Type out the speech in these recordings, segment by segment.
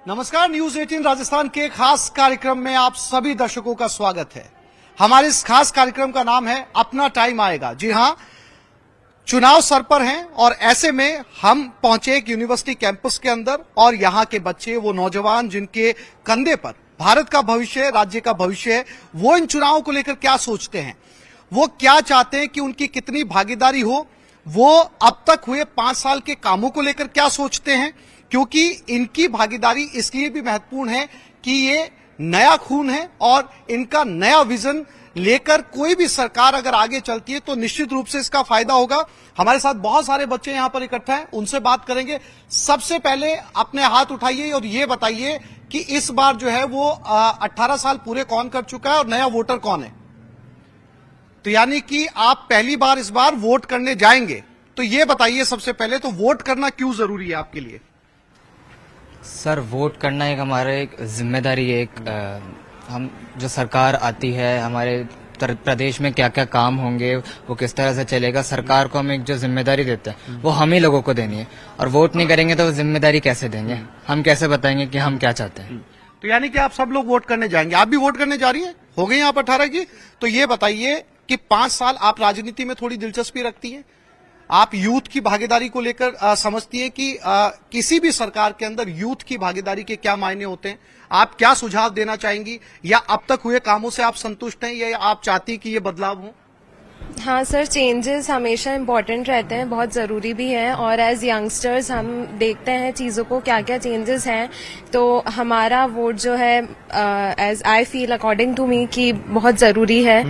नमस्कार, न्यूज 18 राजस्थान के खास कार्यक्रम में आप सभी दर्शकों का स्वागत है। हमारे इस खास कार्यक्रम का नाम है अपना टाइम आएगा। जी हां, चुनाव सर पर हैं और ऐसे में हम पहुंचे एक यूनिवर्सिटी कैंपस के अंदर और यहां के बच्चे, वो नौजवान जिनके कंधे पर भारत का भविष्य, राज्य का भविष्य है, वो इन चुनावों को लेकर क्या सोचते हैं, वो क्या चाहते हैं कि उनकी कितनी भागीदारी हो, वो अब तक हुए 5 साल के कामों को लेकर क्या सोचते हैं, क्योंकि इनकी भागीदारी इसलिए भी महत्वपूर्ण है कि ये नया खून है और इनका नया विजन लेकर कोई भी सरकार अगर आगे चलती है तो निश्चित रूप से इसका फायदा होगा। हमारे साथ बहुत सारे बच्चे यहां पर इकट्ठा हैं, उनसे बात करेंगे। सबसे पहले अपने हाथ उठाइए और ये बताइए कि इस बार जो है वो 18 साल पूरे कौन कर चुका है और नया वोटर कौन है। तो यानी कि आप पहली बार इस बार वोट करने जाएंगे, तो ये बताइए सबसे पहले तो वोट करना क्यों जरूरी है आपके लिए। सर, वोट करना एक हमारा एक जिम्मेदारी है। हम जो सरकार आती है, हमारे प्रदेश में क्या क्या काम होंगे, वो किस तरह से चलेगा, सरकार को हम एक जो जिम्मेदारी देते हैं वो हम ही लोगों को देनी है। और वोट नहीं करेंगे तो वो जिम्मेदारी कैसे देंगे, हम कैसे बताएंगे कि हम क्या चाहते हैं। तो यानी कि आप सब लोग वोट करने जाएंगे। आप भी वोट करने जा रही हैं, हो गई आप 18 की। तो ये बताइए कि 5 साल आप राजनीति में थोड़ी दिलचस्पी रखती हैं, आप यूथ की भागीदारी को लेकर समझती हैं कि किसी भी सरकार के अंदर यूथ की भागीदारी के क्या मायने होते हैं, आप क्या सुझाव देना चाहेंगी, या अब तक हुए कामों से आप संतुष्ट हैं या आप चाहती कि ये बदलाव हो। हाँ सर, चेंजेस हमेशा इम्पोर्टेंट रहते हैं, बहुत ज़रूरी भी है। और एज यंगस्टर्स हम देखते हैं चीज़ों को, क्या क्या चेंजेस हैं, तो हमारा वोट जो है as I feel according to me कि बहुत ज़रूरी है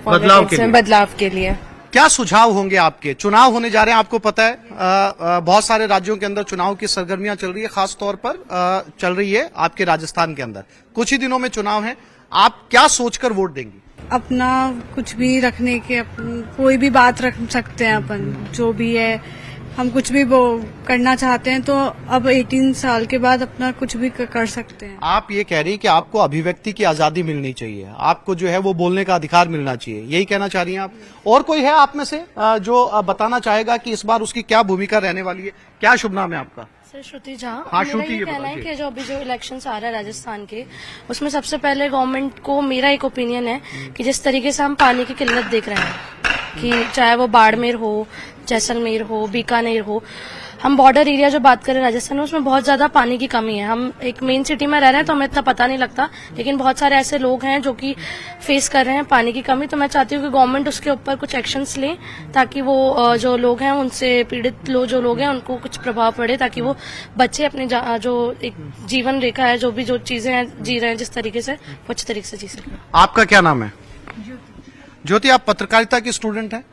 बदलाव के लिए। क्या सुझाव होंगे आपके। चुनाव होने जा रहे हैं, आपको पता है बहुत सारे राज्यों के अंदर चुनाव की सरगर्मियां चल रही है, खास तौर पर चल रही है आपके राजस्थान के अंदर। कुछ ही दिनों में चुनाव है, आप क्या सोचकर वोट देंगी। अपना कुछ भी रखने के, कोई भी बात रख सकते हैं अपन, जो भी है हम कुछ भी वो करना चाहते हैं तो अब 18 साल के बाद अपना कुछ भी कर सकते हैं। आप ये कह रही हैं कि आपको अभिव्यक्ति की आजादी मिलनी चाहिए, आपको जो है वो बोलने का अधिकार मिलना चाहिए, यही कहना चाह रही हैं आप। और कोई है आप में से जो बताना चाहेगा कि इस बार उसकी क्या भूमिका रहने वाली है। क्या शुभ नाम है आपका। सर, श्रुति झा। हाँ, मेरा श्रुति, ये ये कहना है बताइए। कि जो अभी जो इलेक्शंस आ रहा है राजस्थान के, उसमें सबसे पहले गवर्नमेंट को, मेरा एक ओपिनियन है कि जिस तरीके से हम पानी की किल्लत देख रहे हैं, कि चाहे वो बाड़मेर हो, जैसलमेर हो, बीकानेर हो, हम बॉर्डर एरिया जो बात करें राजस्थान में, उसमें बहुत ज्यादा पानी की कमी है। हम एक मेन सिटी में रह रहे हैं तो हमें इतना पता नहीं लगता, लेकिन बहुत सारे ऐसे लोग हैं जो कि फेस कर रहे हैं पानी की कमी। तो मैं चाहती हूँ कि गवर्नमेंट उसके ऊपर कुछ एक्शंस ले, ताकि वो जो लोग हैं, उनसे पीड़ित जो लोग हैं, उनको कुछ प्रभाव पड़े, ताकि वो बच्चे अपने जो एक जीवन रेखा है, जो भी जो चीजें हैं जी रहे हैं जिस तरीके से, वो अच्छे तरीके से जी सकें। आपका क्या नाम है। ज्योति, आप पत्रकारिता की स्टूडेंट हैं।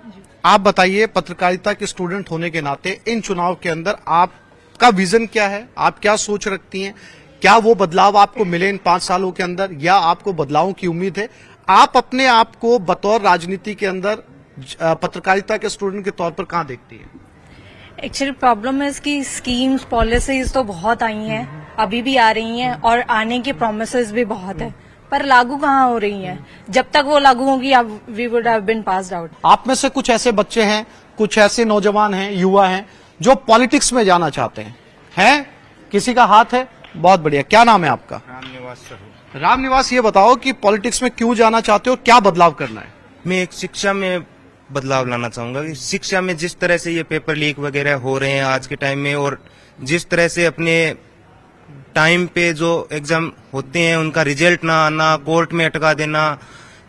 आप बताइए, पत्रकारिता के स्टूडेंट होने के नाते इन चुनाव के अंदर आपका विजन क्या है, आप क्या सोच रखती हैं, क्या वो बदलाव आपको मिले इन 5 सालों के अंदर, या आपको बदलावों की उम्मीद है। आप अपने आप को बतौर राजनीति के अंदर पत्रकारिता के स्टूडेंट के तौर पर कहां देखती है। एक्चुअली प्रॉब्लम है इसकी, स्कीम्स पॉलिसीज तो बहुत आई हैं, अभी भी आ रही हैं, और आने के प्रोमिसेस भी बहुत है, पर लागू कहाँ हो रही हैं। जब तक वो लागू होगी, अब we would have been passed out. आप में से कुछ ऐसे बच्चे हैं, कुछ ऐसे नौजवान हैं, युवा हैं जो पॉलिटिक्स में जाना चाहते हैं किसी का हाथ है। बहुत बढ़िया, क्या नाम है आपका। रामनिवास, ये बताओ कि पॉलिटिक्स में क्यों जाना चाहते हो, क्या बदलाव करना है। मैं एक शिक्षा में बदलाव लाना चाहूंगा कि शिक्षा में जिस तरह से ये पेपर लीक वगैरह हो रहे हैं आज के टाइम में, और जिस तरह से अपने टाइम पे जो एग्जाम होते हैं उनका रिजल्ट ना आना, कोर्ट में अटका देना,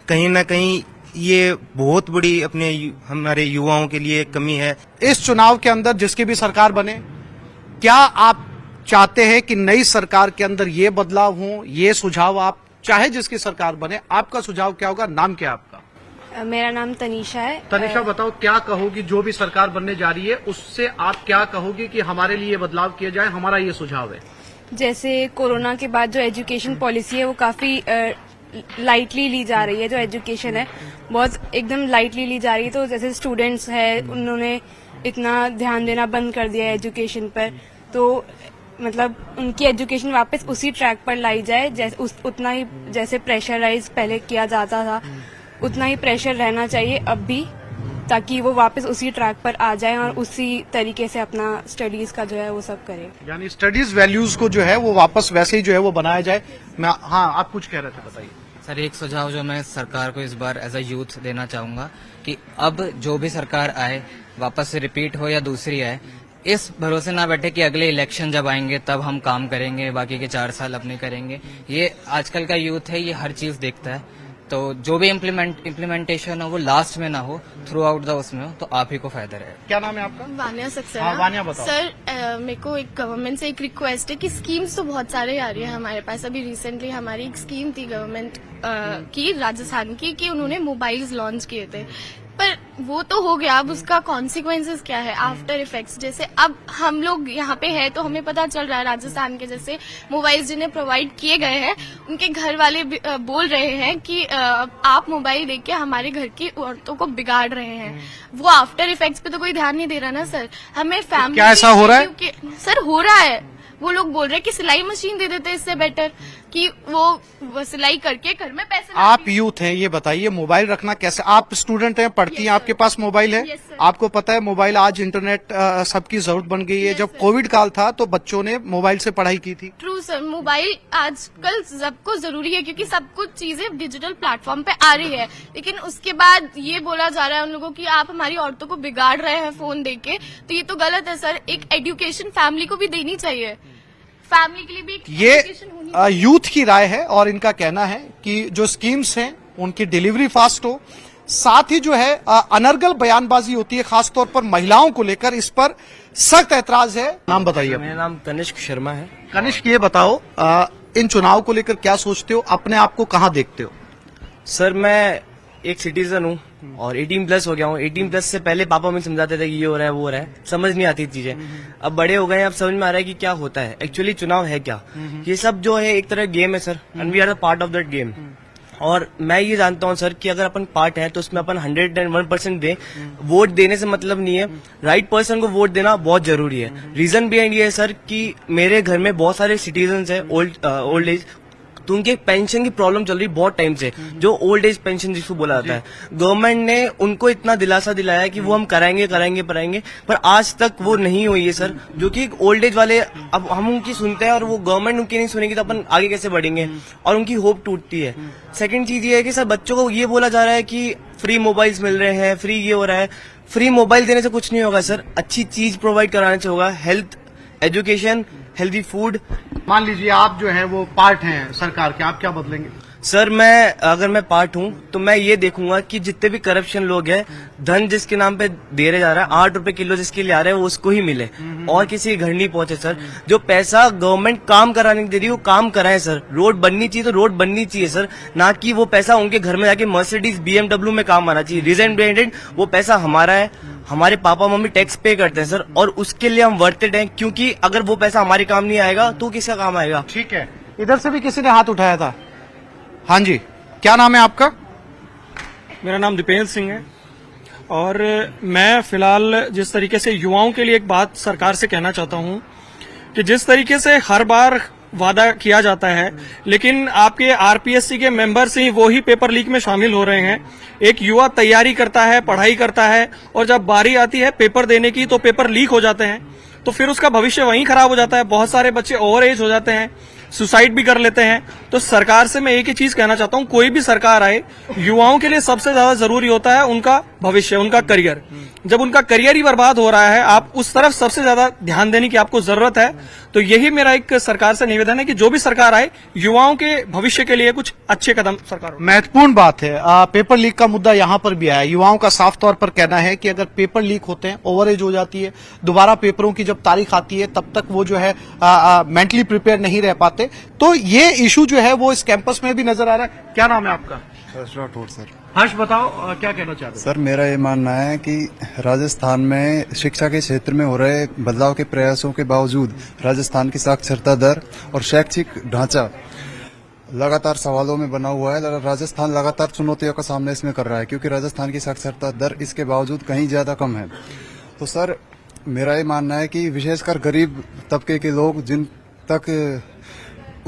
कहीं ना कहीं ये बहुत बड़ी अपने हमारे युवाओं के लिए एक कमी है। इस चुनाव के अंदर जिसकी भी सरकार बने, क्या आप चाहते हैं कि नई सरकार के अंदर ये बदलाव हो, ये सुझाव आप चाहे जिसकी सरकार बने, आपका सुझाव क्या होगा। नाम क्या है आपका। मेरा नाम तनीषा है। तनीषा, बताओ क्या कहोगी, जो भी सरकार बनने जा रही है उससे आप क्या कहोगी कि हमारे लिए बदलाव किया जाए, हमारा ये सुझाव है। जैसे कोरोना के बाद जो एजुकेशन पॉलिसी है वो काफी लाइटली ली जा रही है, जो एजुकेशन है बहुत एकदम लाइटली ली जा रही है। तो जैसे स्टूडेंट्स है, उन्होंने इतना ध्यान देना बंद कर दिया है एजुकेशन पर, तो मतलब उनकी एजुकेशन वापस उसी ट्रैक पर लाई जाए, जैसे उतना ही जैसे प्रेशराइज पहले किया जाता था, उतना ही प्रेशर रहना चाहिए अब भी। ताकि वो वापस उसी ट्रैक पर आ जाए और उसी तरीके से अपना स्टडीज का जो है वो सब करे। यानी स्टडीज वैल्यूज को जो है वो वापस वैसे ही जो है वो बनाया जाए। मैं हाँ, आप कुछ कह रहे थे, बताइए। सर एक सुझाव जो मैं सरकार को इस बार एज अ यूथ देना चाहूंगा कि अब जो भी सरकार आए, वापस से रिपीट हो या दूसरी आए, इस भरोसे ना बैठे कि अगले इलेक्शन जब आएंगे तब हम काम करेंगे, बाकी के 4 साल अपने करेंगे। ये आजकल का यूथ है, ये हर चीज देखता है, तो जो भी इम्प्लीमेंटेशन हो वो लास्ट में ना हो, थ्रू आउट द उसमें हो, तो आप ही को फायदा रहे। क्या नाम है आपका? वान्या सक्सेना। हाँ, वान्या बताओ। सर मेरे को एक गवर्नमेंट से एक रिक्वेस्ट है कि स्कीम्स तो बहुत सारे आ रही है हमारे पास। अभी रिसेंटली हमारी एक स्कीम थी गवर्नमेंट की, राजस्थान की, कि उन्होंने मोबाइल्स लॉन्च किए थे, पर वो तो हो गया। अब उसका कॉन्सिक्वेंसेस क्या है, आफ्टर इफेक्ट्स। जैसे अब हम लोग यहाँ पे है तो हमें पता चल रहा है राजस्थान के जैसे मोबाइल्स जिन्हें प्रोवाइड किए गए हैं, उनके घर वाले बोल रहे हैं कि आप मोबाइल देख के हमारे घर की औरतों को बिगाड़ रहे हैं। वो आफ्टर इफेक्ट्स पे तो कोई ध्यान नहीं दे रहा ना सर। हमें फैमिली, क्या ऐसा हो रहा है? सर हो रहा है। वो लोग बोल रहे हैं कि सिलाई मशीन दे देते इससे बेटर कि वो सिलाई करके घर में पैसे आप यूथ हैं, ये बताइए मोबाइल रखना कैसे? आप स्टूडेंट हैं, पढ़ती हैं, आपके पास मोबाइल है? Yes, sir. आपको पता है मोबाइल आज इंटरनेट सबकी जरूरत बन गई है। Yes, जब sir. कोविड काल था तो बच्चों ने मोबाइल से पढ़ाई की थी। ट्रू सर, मोबाइल आजकल सबको जरूरी है क्योंकि सब कुछ चीजें डिजिटल प्लेटफॉर्म पे आ रही है। लेकिन उसके बाद ये बोला जा रहा है उन लोगों की आप हमारी औरतों को बिगाड़ रहे हैं फोन देके, तो ये तो गलत है सर। एक एजुकेशन फैमिली को भी देनी चाहिए, फैमिली के लिए भी एक एजुकेशन होनी चाहिए। यूथ की राय है और इनका कहना है कि जो स्कीम्स हैं उनकी डिलीवरी फास्ट हो, साथ ही जो है अनर्गल बयानबाजी होती है खासतौर पर महिलाओं को लेकर, इस पर सख्त ऐतराज है। नाम बताइए। मेरा नाम तनिष्क शर्मा है। कनिष्क, ये बताओ इन चुनाव को लेकर क्या सोचते हो, अपने आप को कहाँ देखते हो? सर मैं एक सिटीजन हूँ और 18+ हो गया हूँ। 18+ से पहले पापा मुझे समझाते थे कि ये हो रहा है वो हो रहा है, समझ नहीं आती चीजें। अब बड़े हो गए हैं, अब समझ में आ रहा है कि क्या होता है एक्चुअली, चुनाव है क्या। ये सब जो है एक तरह गेम है sir, and we are the part of that game. और मैं ये जानता हूँ सर कि अगर अपन पार्ट है तो उसमें अपन 101% दें। वोट देने से मतलब नहीं है, राइट पर्सन को वोट देना बहुत जरूरी है। रीजन बिहाइंड ये है सर कि मेरे घर में बहुत सारे सिटीजन है ओल्ड एज, तो उनके पेंशन की प्रॉब्लम चल रही बहुत टाइम से, जो ओल्ड एज पेंशन जिसको बोला जाता है। गवर्नमेंट ने उनको इतना दिलासा दिलाया कि वो हम कराएंगे, पर आज तक वो नहीं हुई है सर। जो कि ओल्ड एज वाले, अब हम उनकी सुनते हैं और वो गवर्नमेंट उनकी नहीं सुनेगी तो अपन आगे कैसे बढ़ेंगे, और उनकी होप टूटती है। सेकंड चीज ये है कि सर बच्चों को ये बोला जा रहा है कि फ्री मोबाइल्स मिल रहे हैं, फ्री ये हो रहा है। फ्री मोबाइल देने से कुछ नहीं होगा सर, अच्छी चीज प्रोवाइड कराने से होगा। Health, education, healthy food. मान लीजिए आप जो है वो पार्ट हैं सरकार के, आप क्या बदलेंगे? सर अगर मैं पार्ट हूँ तो मैं ये देखूंगा कि जितने भी करप्शन लोग हैं, धन जिसके नाम पे दे रहे जा रहा है, 8 रुपए किलो जिसके लिए आ रहे हैं वो उसको ही मिले और किसी के घर नहीं पहुंचे सर। जो पैसा गवर्नमेंट काम कराने दे रही है वो काम कराए सर। रोड बननी चाहिए तो रोड बननी चाहिए सर, ना कि वो पैसा उनके घर में जाके मर्सिडीज BMW में काम आना चाहिए। रीजन बिहाइंड वो पैसा हमारा है, हमारे पापा मम्मी टैक्स पे करते हैं सर, और उसके लिए हम वर्तेड हैं, क्योंकि अगर वो पैसा हमारे काम नहीं आएगा तो किसका काम आएगा। ठीक है, इधर से भी किसी ने हाथ उठाया था। हाँ जी, क्या नाम है आपका? मेरा नाम दीपेंद्र सिंह है और मैं फिलहाल जिस तरीके से युवाओं के लिए एक बात सरकार से कहना चाहता हूं कि जिस तरीके से हर बार वादा किया जाता है, लेकिन आपके RPSC के मेंबर्स ही वो ही पेपर लीक में शामिल हो रहे हैं। एक युवा तैयारी करता है, पढ़ाई करता है, और जब बारी आती है पेपर देने की तो पेपर लीक हो जाते हैं, तो फिर उसका भविष्य वहीं खराब हो जाता है। बहुत सारे बच्चे ओवर एज हो जाते हैं, सुसाइड भी कर लेते हैं। तो सरकार से मैं एक ही चीज कहना चाहता हूं, कोई भी सरकार आए, युवाओं के लिए सबसे ज्यादा जरूरी होता है उनका भविष्य, उनका करियर। जब उनका करियर ही बर्बाद हो रहा है, आप उस तरफ सबसे ज्यादा ध्यान देने की आपको जरूरत है। तो यही मेरा एक सरकार से निवेदन है कि जो भी सरकार आए, युवाओं के भविष्य के लिए कुछ अच्छे कदम सरकार। महत्वपूर्ण बात है, पेपर लीक का मुद्दा यहाँ पर भी आया। युवाओं का साफ तौर पर कहना है कि अगर पेपर लीक होते हैं, ओवरेज हो जाती है, दोबारा पेपरों की जब तारीख आती है तब तक वो जो है मेंटली प्रिपेयर नहीं रह पाते। तो ये इशू जो है वो इस कैंपस में भी नजर आ रहा है। क्या नाम है आपका? हर्ष राठौड़ सर। हर्ष बताओ, क्या कहना चाहते हैं? सर मेरा ये मानना है कि राजस्थान में शिक्षा के क्षेत्र में हो रहे बदलाव के प्रयासों के बावजूद राजस्थान की साक्षरता दर और शैक्षिक ढांचा लगातार सवालों में बना हुआ है। राजस्थान लगातार चुनौतियों का सामना इसमें कर रहा है, क्योंकि राजस्थान की साक्षरता दर इसके बावजूद कहीं ज्यादा कम है। तो सर मेरा ये मानना है कि विशेषकर गरीब तबके के लोग, जिन तक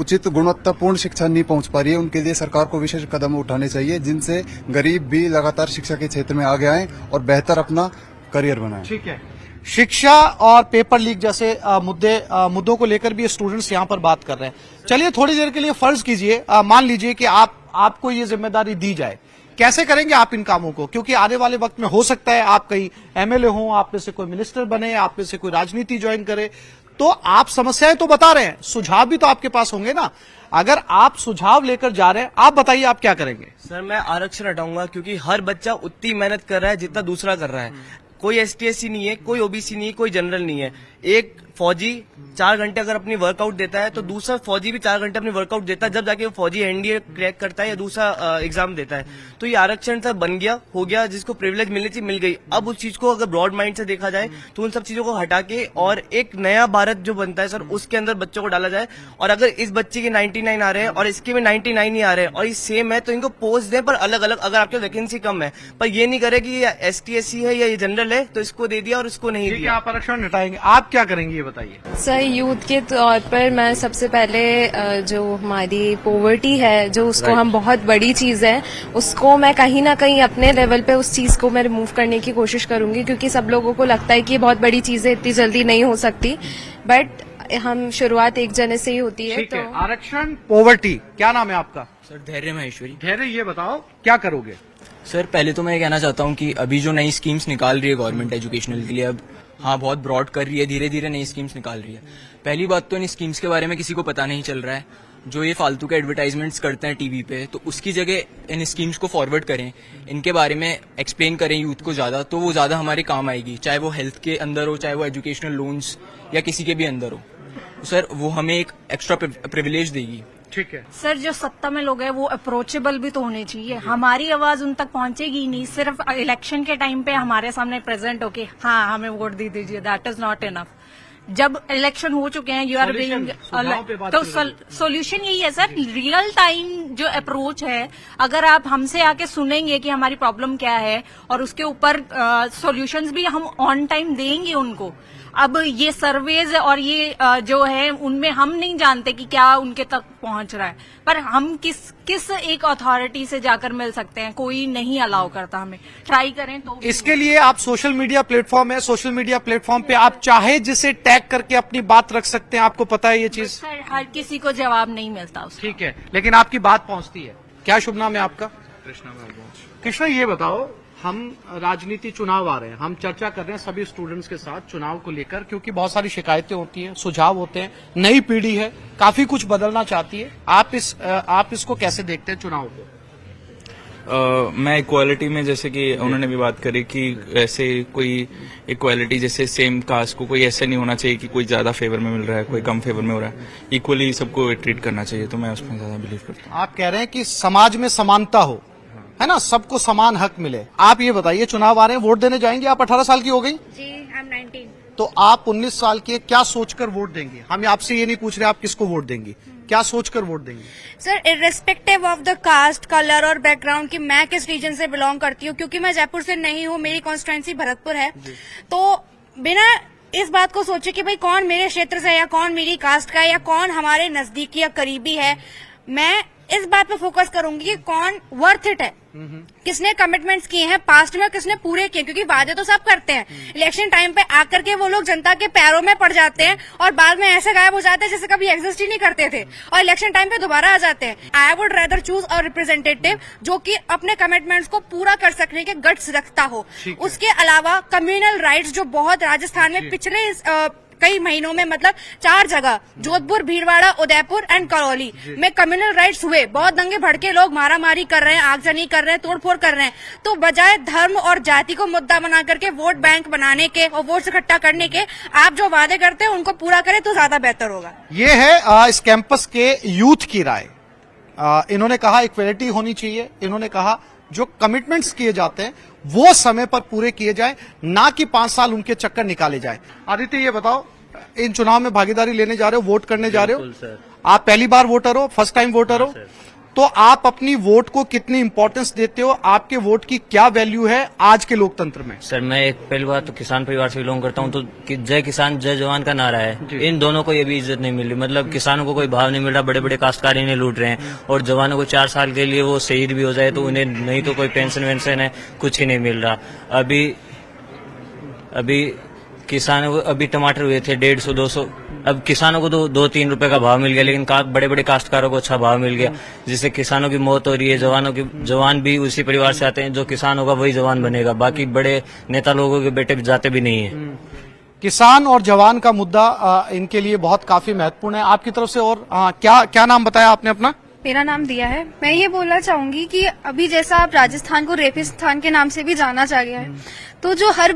उचित गुणवत्तापूर्ण शिक्षा नहीं पहुंच पा रही है, उनके लिए सरकार को विशेष कदम उठाने चाहिए, जिनसे गरीब भी लगातार शिक्षा के क्षेत्र में आगे आए और बेहतर अपना करियर बनाएं। ठीक है, शिक्षा और पेपर लीक जैसे मुद्दों को लेकर भी स्टूडेंट्स यहाँ पर बात कर रहे हैं। चलिए थोड़ी देर के लिए फर्ज कीजिए, मान लीजिए कि आपको ये जिम्मेदारी दी जाए, कैसे करेंगे आप इन कामों को? क्योंकि आने वाले वक्त में हो सकता है आप कहीं एमएलए हो, आप में से कोई मिनिस्टर बने, आप में से कोई राजनीति ज्वाइन करे, तो आप समस्याएं तो बता रहे हैं, सुझाव भी तो आपके पास होंगे ना। अगर आप सुझाव लेकर जा रहे हैं, आप बताइए आप क्या करेंगे? सर मैं आरक्षण हटाऊंगा, क्योंकि हर बच्चा उतनी मेहनत कर रहा है जितना दूसरा कर रहा है। कोई एसटीएससी नहीं है, कोई ओबीसी नहीं है, कोई जनरल नहीं है। एक फौजी 4 घंटे अगर अपनी वर्कआउट देता है तो दूसरा फौजी भी 4 घंटे अपनी वर्कआउट देता है, जब जाके वो फौजी एनडीए क्रैक करता है या दूसरा एग्जाम देता है। तो ये आरक्षण सर बन गया, हो गया, जिसको प्रिविलेज मिलनी चाहिए मिल गई। अब उस चीज को अगर ब्रॉड माइंड से देखा जाए तो उन सब चीजों को हटा के और एक नया भारत जो बनता है सर, उसके अंदर बच्चों को डाला जाए। और अगर इस बच्चे के 99 आ रहे हैं और इसके में 99 ही आ रहे हैं और ये सेम है, तो इनको पोस्ट दें पर अलग अलग। अगर आपके वैकेंसी कम है, पर ये नहीं करे कि ये एसटीएससी है या ये जनरल है तो इसको दे दिया और इसको नहीं दिया। आप आरक्षण हटाएंगे, आप क्या करेंगे ये बताइए? सर यूथ के तौर पर मैं सबसे पहले जो हमारी पॉवर्टी है, जो उसको हम बहुत बड़ी चीज है, उसको मैं कहीं ना कहीं अपने लेवल पे उस चीज को मैं रिमूव करने की कोशिश करूंगी, क्योंकि सब लोगों को लगता है कि ये बहुत बड़ी चीजें इतनी जल्दी नहीं हो सकती, बट हम शुरुआत एक जने से ही होती है। ठीक है, आरक्षण, पॉवर्टी, क्या नाम है आपका? सर धैर्य महेश्वरी। धैर्य, ये बताओ क्या करोगे? सर पहले तो मैं ये कहना चाहता हूँ कि अभी जो नई स्कीम्स निकाल रही है गवर्नमेंट एजुकेशनल के लिए, अब हाँ बहुत ब्रॉड कर रही है, धीरे धीरे नई स्कीम्स निकाल रही है। पहली बात तो इन स्कीम्स के बारे में किसी को पता नहीं चल रहा है। जो ये फालतू के एडवर्टाइजमेंट्स करते हैं टीवी पे, तो उसकी जगह इन स्कीम्स को फॉरवर्ड करें, इनके बारे में एक्सप्लेन करें यूथ को ज्यादा, तो वो ज्यादा हमारे काम आएगी। चाहे वो हेल्थ के अंदर हो, चाहे वो एजुकेशनल लोन्स या किसी के भी अंदर हो, सर वो हमें एक एक्स्ट्रा प्रिविलेज देगी। ठीक है सर, जो सत्ता में लोग हैं वो अप्रोचेबल भी तो होने चाहिए। हमारी आवाज उन तक पहुंचेगी नहीं, सिर्फ इलेक्शन के टाइम पे हमारे सामने प्रेजेंट होके हाँ हमें वोट दे दीजिए, दैट इज नॉट इनफ। जब इलेक्शन हो चुके हैं, यू आर बीइंग, तो सोल्यूशन यही है सर, रियल टाइम जो अप्रोच है। अगर आप हमसे आके सुनेंगे कि हमारी प्रॉब्लम क्या है और उसके ऊपर सॉल्यूशंस भी हम ऑन टाइम देंगे उनको। अब ये सर्वेज और ये जो है उनमें हम नहीं जानते कि क्या उनके तक पहुंच रहा है, पर हम किस एक अथॉरिटी से जाकर मिल सकते हैं? कोई नहीं अलाउ करता हमें। ट्राई करें तो इसके लिए आप सोशल मीडिया प्लेटफॉर्म है, सोशल मीडिया प्लेटफॉर्म पे आप चाहे जिसे टैग करके अपनी बात रख सकते हैं, आपको पता है ये चीज? सर हर किसी को जवाब नहीं मिलता उसका। ठीक है, लेकिन आपकी बात पहुंचती है। क्या शुभ नाम है आपका? कृष्णा, ये बताओ, हम राजनीति चुनाव आ रहे हैं, हम चर्चा कर रहे हैं सभी स्टूडेंट्स के साथ चुनाव को लेकर, क्योंकि बहुत सारी शिकायतें होती हैं, सुझाव होते हैं, नई पीढ़ी है, काफी कुछ बदलना चाहती है। आप इसको कैसे देखते हैं चुनाव को? मैं इक्वालिटी में, जैसे कि उन्होंने भी बात करी कि ऐसे कोई इक्वालिटी, जैसे सेम कास्ट को कोई ऐसा नहीं होना चाहिए कि कोई ज्यादा फेवर में मिल रहा है, कोई कम फेवर में हो रहा है, इक्वली सबको ट्रीट करना चाहिए, तो मैं उसमें ज्यादा बिलीव करता हूँ। आप कह रहे हैं कि समाज में समानता हो, है ना, सबको समान हक मिले। आप ये बताइए, चुनाव आ रहे हैं, वोट देने जाएंगे? आप 18 साल की हो गई? जी, आई एम 19। तो आप 19 साल के, क्या सोचकर वोट देंगे? हम आपसे ये नहीं पूछ रहे आप किसको वोट देंगे, क्या सोचकर वोट देंगे? Sir, irrespective of the caste, colour और बैकग्राउंड की मैं किस रीजन से बिलोंग करती हूँ, क्योंकि मैं जयपुर से नहीं हूँ, मेरी कॉन्स्टिट्यूएंसी भरतपुर है, तो बिना इस बात को सोचे कि भाई कौन मेरे क्षेत्र से या कौन मेरी कास्ट का है या कौन हमारे नजदीकी या करीबी है, मैं इस बात पे फोकस करूंगी कि कौन वर्थ इट है, किसने कमिटमेंट्स किए हैं पास्ट में, किसने पूरे किए, क्योंकि वादे तो सब करते हैं, इलेक्शन टाइम पे आकर के वो लोग जनता के पैरों में पड़ जाते हैं और बाद में ऐसे गायब हो जाते हैं जैसे कभी एग्जिस्ट ही नहीं करते थे, और इलेक्शन टाइम पे दोबारा आ जाते हैं। I would rather choose a representative जो कि अपने कमिटमेंट्स को पूरा कर सकने के गट्स रखता हो। उसके अलावा कम्युनल राइट्स जो बहुत राजस्थान में पिछले कई महीनों में, मतलब 4 जगह, जोधपुर, भीलवाड़ा, उदयपुर एंड करौली में कम्युनल राइट्स हुए, बहुत दंगे भड़के, लोग मारामारी कर रहे हैं, आगजनी कर रहे हैं, तोड़फोड़ कर रहे हैं। तो बजाय धर्म और जाति को मुद्दा बना करके वोट बैंक बनाने के और वोट इकट्ठा करने के, आप जो वादे करते हैं उनको पूरा करें तो ज्यादा बेहतर होगा। ये है इस कैंपस के यूथ की राय। इन्होंने कहा इक्वलिटी होनी चाहिए, इन्होंने कहा जो कमिटमेंट्स किए जाते हैं वो समय पर पूरे किए जाए, ना कि 5 साल उनके चक्कर निकाले जाए। आदित्य, ये बताओ, इन चुनाव में भागीदारी लेने जा रहे हो, वोट करने जा रहे हो, सर। आप पहली बार वोटर हो, फर्स्ट टाइम वोटर हो, तो आप अपनी वोट को कितनी इंपॉर्टेंस देते हो, आपके वोट की क्या वैल्यू है आज के लोकतंत्र में? सर मैं एक पहली बात तो किसान परिवार से बिलोंग करता हूं, तो जय किसान जय जवान का नारा है। इन दोनों को ये भी इज्जत नहीं मिल रही, मतलब किसानों को कोई भाव नहीं मिल रहा, बड़े बड़े काश्तकार इन्हें लूट रहे हैं, और जवानों को 4 साल के लिए वो शहीद भी हो जाए तो उन्हें नहीं तो कोई पेंशन वेंशन है, कुछ ही नहीं मिल रहा। अभी किसानों को अभी टमाटर हुए थे 150-200, अब किसानों को तो 2-3 रुपए का भाव मिल गया, लेकिन बड़े बड़े काश्तकारों को अच्छा भाव मिल गया, जिससे किसानों की मौत हो रही है। जवान भी उसी परिवार से आते हैं, जो किसान होगा वही जवान बनेगा, बाकी बड़े नेता लोगों के बेटे जाते भी नहीं है। किसान और जवान का मुद्दा इनके लिए बहुत काफी महत्वपूर्ण है। आपकी तरफ से और क्या नाम बताया आपने अपना? मेरा नाम दिया है। मैं ये बोलना चाहूंगी कि अभी जैसा आप राजस्थान को रेपिस्तान के नाम से भी जाना चाह गया है, तो जो हर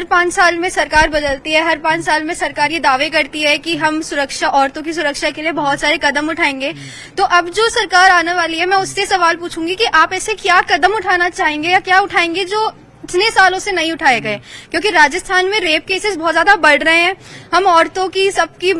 5 साल में सरकार बदलती है, हर 5 साल में सरकार ये दावे करती है कि हम औरतों की सुरक्षा के लिए बहुत सारे कदम उठाएंगे, तो अब जो सरकार आने वाली है मैं उससे सवाल पूछूंगी कि आप ऐसे क्या कदम उठाना चाहेंगे या क्या उठाएंगे जो इतने सालों से नहीं उठाए गए? क्योंकि राजस्थान में रेप केसेस बहुत ज्यादा बढ़ रहे हैं। हम औरतों की, सबकी,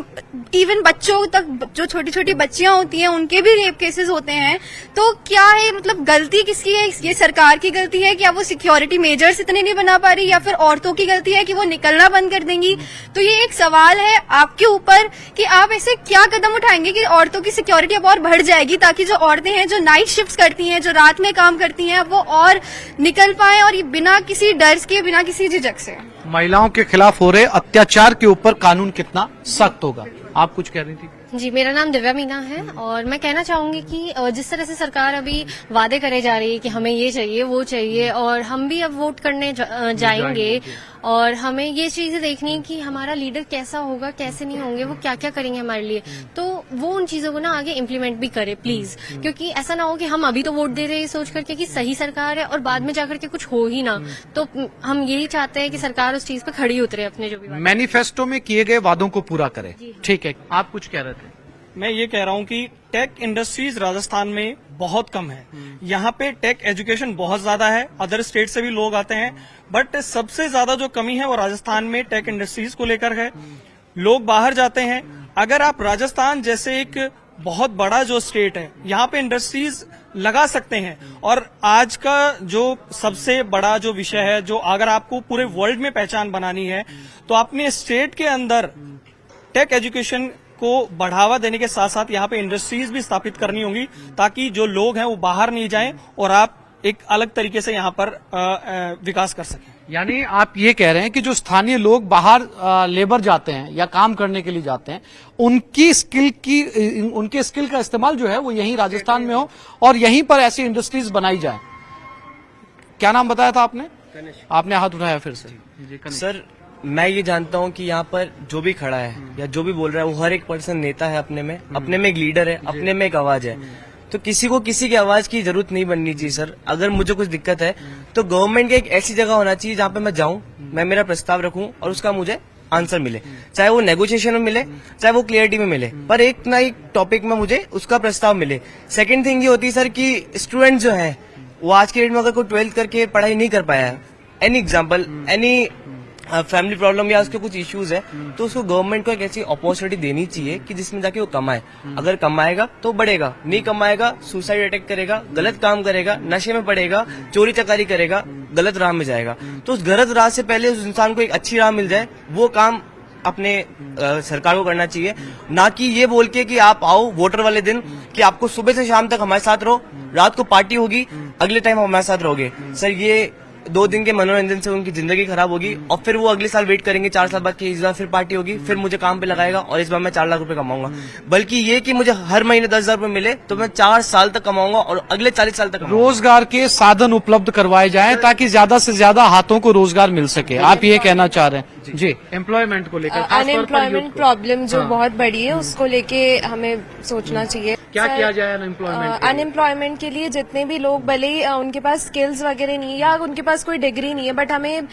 इवन बच्चों तक, जो छोटी छोटी बच्चियां होती हैं उनके भी रेप केसेस होते हैं। तो क्या है, मतलब गलती किसकी है? ये सरकार की गलती है, क्या वो सिक्योरिटी मेजर्स इतने नहीं बना पा रही, या फिर औरतों की गलती है कि वो निकलना बंद कर देंगी? तो ये एक सवाल है आपके ऊपर कि आप ऐसे क्या कदम उठाएंगे कि औरतों की सिक्योरिटी अब और बढ़ जाएगी, ताकि जो औरतें हैं जो नाइट शिफ्ट करती हैं, जो रात में काम करती हैं, अब वो और निकल पाए, और बिना किसी डर के, बिना किसी झिझक से। महिलाओं के खिलाफ हो रहे अत्याचार के ऊपर कानून कितना सख्त होगा? आप कुछ कह रही थी? जी, मेरा नाम दिव्या मीना है, और मैं कहना चाहूंगी कि जिस तरह से सरकार अभी वादे करे जा रही है कि हमें ये चाहिए वो चाहिए, और हम भी अब वोट करने जाएंगे, और हमें ये चीजें देखनी है कि हमारा लीडर कैसा होगा, कैसे नहीं होंगे, वो क्या क्या करेंगे हमारे लिए, तो वो उन चीजों को ना आगे इम्प्लीमेंट भी करे प्लीज। क्योंकि ऐसा ना हो कि हम अभी तो वोट दे रहे हैं सोच करके कि सही सरकार है, और बाद में जाकर के कुछ हो ही ना। तो हम यही चाहते हैं कि सरकार उस चीज पे खड़ी उतरे, अपने जो भी मैनिफेस्टो में किए गए वादों को पूरा करे। ठीक है, आप कुछ कह रहे थे? मैं ये कह रहा हूँ कि टेक इंडस्ट्रीज राजस्थान में बहुत कम है। यहाँ पे टेक एजुकेशन बहुत ज्यादा है, अदर स्टेट से भी लोग आते हैं, बट सबसे ज्यादा जो कमी है वो राजस्थान में टेक इंडस्ट्रीज को लेकर है। लोग बाहर जाते हैं। अगर आप राजस्थान जैसे एक बहुत बड़ा जो स्टेट है, यहाँ पे इंडस्ट्रीज लगा सकते हैं, और आज का जो सबसे बड़ा जो विषय है, जो अगर आपको पूरे वर्ल्ड में पहचान बनानी है, तो अपने स्टेट के अंदर टेक एजुकेशन को बढ़ावा देने के साथ साथ यहाँ पे इंडस्ट्रीज भी स्थापित करनी होंगी, ताकि जो लोग हैं वो बाहर नहीं जाएं और आप एक अलग तरीके से यहाँ पर विकास कर सकें। यानी आप ये कह रहे हैं कि जो स्थानीय लोग बाहर लेबर जाते हैं या काम करने के लिए जाते हैं, उनके स्किल का इस्तेमाल जो है वो यहीं राजस्थान में हो, और यहीं पर ऐसी इंडस्ट्रीज बनाई जाए। क्या नाम बताया था आपने? आपने हाथ उठाया फिर से। सर मैं ये जानता हूँ कि यहाँ पर जो भी खड़ा है या जो भी बोल रहा है वो हर एक पर्सन नेता है, अपने में एक लीडर है, अपने में एक आवाज है। तो किसी को किसी की आवाज की जरूरत नहीं बननी चाहिए सर। अगर मुझे कुछ दिक्कत है तो गवर्नमेंट की एक ऐसी जगह होना चाहिए जहाँ पे मैं जाऊँ, मैं मेरा प्रस्ताव रखूँ और उसका मुझे आंसर मिले, चाहे वो नेगोशिएशन में मिले, चाहे वो क्लियरिटी में मिले, पर एक ना एक टॉपिक में मुझे उसका प्रस्ताव मिले। सेकेंड थिंग ये होती है सर कि स्टूडेंट जो है वो आज के डेट में अगर कोई 12th करके पढ़ाई नहीं कर पाया है, any example, any family problem या उसके कुछ इश्यूज है, तो उसको गवर्नमेंट को एक ऐसी अपॉर्चुनिटी देनी चाहिए कि जिसमें जाके वो कमाए। अगर कमाएगा तो बढ़ेगा, नहीं कमाएगा सुसाइड अटैक करेगा, गलत काम करेगा, नशे में पड़ेगा, चोरी चकारी करेगा, गलत राह में जाएगा। तो उस गलत राह से पहले उस इंसान को एक अच्छी राह मिल जाए, वो काम अपने सरकार को करना चाहिए। ना कि ये बोल के कि आप आओ वोटर वाले दिन कि आपको सुबह से शाम तक हमारे साथ रहो, रात को पार्टी होगी, अगले टाइम हमारे साथ रहोगे। सर ये 2 दिन के मनोरंजन से उनकी जिंदगी खराब होगी, और फिर वो अगले साल वेट करेंगे 4 साल बाद कि इस बार फिर पार्टी होगी, फिर मुझे काम पे लगाएगा और इस बार मैं 4 लाख रुपए कमाऊंगा। बल्कि ये कि मुझे हर महीने 10,000 रुपए मिले तो मैं 4 साल तक कमाऊंगा और अगले 40 साल तक रोजगार के साधन उपलब्ध करवाए जाएं ताकि ज्यादा से ज्यादा हाथों को रोजगार मिल सके। आप ये कहना चाह रहे हैं? जी, एम्प्लॉयमेंट को लेकर, अनएम्प्लॉयमेंट प्रॉब्लम जो बहुत बड़ी है उसको लेके हमें सोचना चाहिए। क्या किया जाए अनएम्प्लॉयमेंट के लिए? जितने भी लोग, भले ही उनके पास स्किल्स वगैरह नहीं है या उनके पास कोई डिग्री नहीं है, बट हमें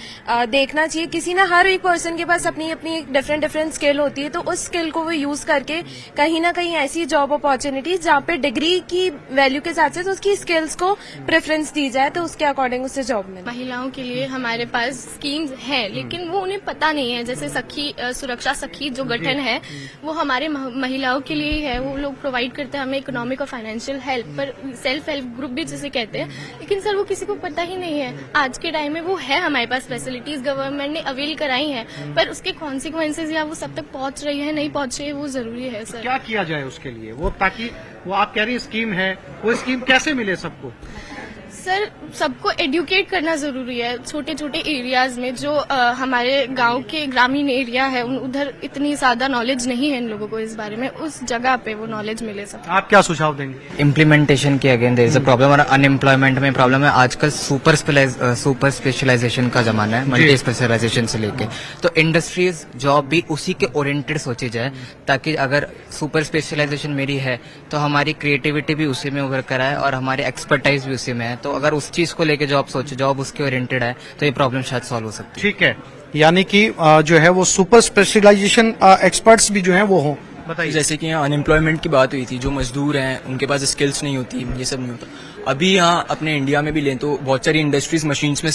देखना चाहिए किसी ना, हर एक पर्सन के पास अपनी अपनी एक डिफरेंट स्किल होती है, तो उस स्किल को वो यूज करके कहीं ना कहीं ऐसी जॉब अपॉर्चुनिटीज जहाँ पे डिग्री की वैल्यू के साथ साथ उसकी स्किल्स को प्रेफरेंस दी जाए, तो उसके अकॉर्डिंग उससे जॉब मिले। महिलाओं के लिए हमारे पास स्कीम्स है, लेकिन वो उन्हें पता पता नहीं है। जैसे सखी सुरक्षा सखी जो गठन है वो हमारे महिलाओं के लिए ही है, वो लोग प्रोवाइड करते हैं हमें इकोनॉमिक और फाइनेंशियल हेल्प, पर सेल्फ हेल्प ग्रुप भी जिसे कहते हैं, लेकिन सर वो किसी को पता ही नहीं है। आज के टाइम में वो है हमारे पास, फैसिलिटीज गवर्नमेंट ने अवेल कराई हैं, पर उसके कॉन्सिक्वेंसेज या वो सब तक पहुंच रही है नहीं पहुंच रही है वो जरूरी है सर। क्या किया जाए उसके लिए, वो ताकि वो आप कह रही हैं स्कीम है, वो स्कीम कैसे मिले सबको? सर सबको एडुकेट करना जरूरी है। छोटे छोटे एरियाज में जो हमारे गांव के ग्रामीण एरिया है उधर इतनी ज्यादा नॉलेज नहीं है इन लोगों को इस बारे में, उस जगह पे वो नॉलेज मिले सबको। आप क्या सुझाव देंगे? इम्प्लीमेंटेशन की again there is a problem और अनएम्प्लॉयमेंट में प्रॉब्लम है। आजकल सुपर स्पेशलाइजेशन का जमाना है, मल्टी स्पेशलाइजेशन से लेके, तो इंडस्ट्रीज जॉब भी उसी के ओरिएंटेड सोची जाए, ताकि अगर सुपर स्पेशलाइजेशन मेरी है तो हमारी क्रिएटिविटी भी उसी में उभर कर आए और हमारी एक्सपर्टाइज भी उसी में है। तो अगर उस चीज को लेके जॉब सोचे, जॉब उसके ओरिएंटेड है, तो ये प्रॉब्लम शायद सॉल्व हो सकती है। ठीक है, यानी कि जो है वो सुपर स्पेशलाइजेशन एक्सपर्ट्स भी जो है वो हो। बताइए। जैसे कि यहाँ अनएम्प्लॉयमेंट की बात हुई थी, जो मजदूर हैं उनके पास स्किल्स नहीं होती, ये सब नहीं होता। अभी यहाँ अपने इंडिया में भी लें तो बहुत सारी इंडस्ट्रीज मशीन्स में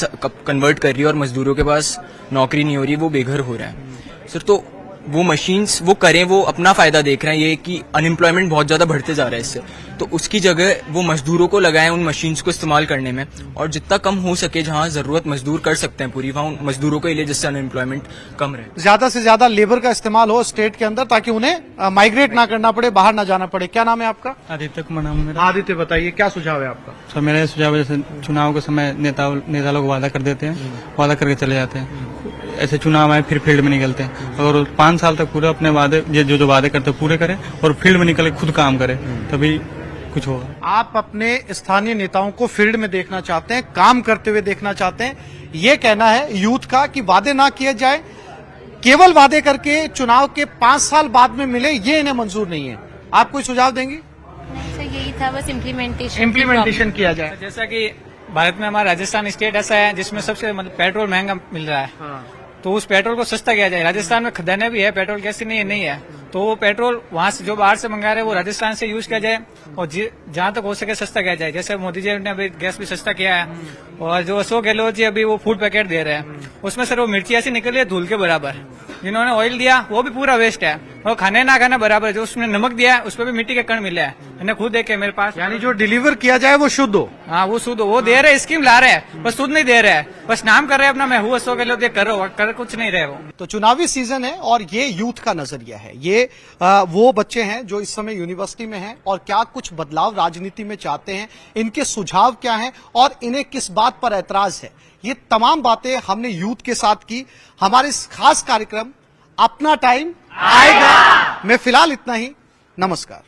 कन्वर्ट कर रही है और मजदूरों के पास नौकरी नहीं हो रही, वो बेघर हो रहे हैं सर। तो वो मशीन्स वो करें, वो अपना फायदा देख रहे हैं, ये कि अनएम्प्लॉयमेंट बहुत ज्यादा बढ़ते जा रहा है इससे, तो उसकी जगह वो मजदूरों को लगाएं उन मशीन्स को इस्तेमाल करने में, और जितना कम हो सके जहां जरूरत मजदूर कर सकते हैं पूरी, वहां मजदूरों के लिए, जिससे अनएम्प्लॉयमेंट कम रहे। ज्यादा से ज्यादा लेबर का इस्तेमाल हो स्टेट के अंदर, ताकि उन्हें माइग्रेट ना करना पड़े, बाहर ना जाना पड़े। क्या नाम है आपका? आदित्य कुमार नाम है मेरा। आदित्य, बताइए क्या सुझाव है आपका? सर मेरा सुझाव है, जैसे चुनाव के समय नेता लोग वादा कर देते हैं, वादा करके चले जाते हैं, ऐसे चुनाव आए फिर फील्ड में निकलते हैं, और 5 साल तक पूरा अपने वादे जो वादे करते हैं पूरे करें और फील्ड में निकल खुद काम करें, तभी कुछ होगा। आप अपने स्थानीय नेताओं को फील्ड में देखना चाहते हैं, काम करते हुए देखना चाहते हैं, ये कहना है यूथ का कि वादे ना किए जाए, केवल वादे करके चुनाव के 5 साल बाद में मिले, ये इन्हें मंजूर नहीं है। आप कोई सुझाव देंगी? यही था बस इम्प्लीमेंटेशन किया जाए। जैसा कि भारत में हमारा राजस्थान स्टेट ऐसा है जिसमें सबसे मतलब पेट्रोल महंगा मिल रहा है, तो उस पेट्रोल को सस्ता किया जाए। राजस्थान में खदानें भी है, पेट्रोल कैसे नहीं है, तो वो पेट्रोल वहां से जो बाहर से मंगा रहे हैं वो राजस्थान से यूज किया जाए और जहां तक हो सके सस्ता किया जाए। जैसे मोदी जी ने अभी गैस भी सस्ता किया है, और जो अशोक गहलोत जी अभी वो फूड पैकेट दे रहे हैं, उसमें सर वो मिर्ची ऐसी निकली है धूल के बराबर, जिन्होंने ऑयल दिया वो भी पूरा वेस्ट है, और खाने ना खाना बराबर, जो उसने नमक दिया है उस पर भी मिट्टी के कण मिले हैं, मैंने खुद देखे मेरे पास। यानी जो डिलीवर किया जाए वो शुद्ध हो। हाँ वो शुद्ध, वो दे रहे, स्कीम ला रहे हैं, बस शुद्ध नहीं दे रहे हैं, बस नाम कर रहे हैं अपना, मैं हूँ अशोक गहलोत, ये करो, कर कुछ नहीं रहे वो। तो चुनावी सीजन है और ये यूथ का नजरिया है, ये वो बच्चे हैं जो इस समय यूनिवर्सिटी में हैं और क्या कुछ बदलाव राजनीति में चाहते हैं, इनके सुझाव क्या हैं और इन्हें किस बात पर ऐतराज है, ये तमाम बातें हमने यूथ के साथ की। हमारे इस खास कार्यक्रम अपना टाइम आएगा में फिलहाल इतना ही। नमस्कार।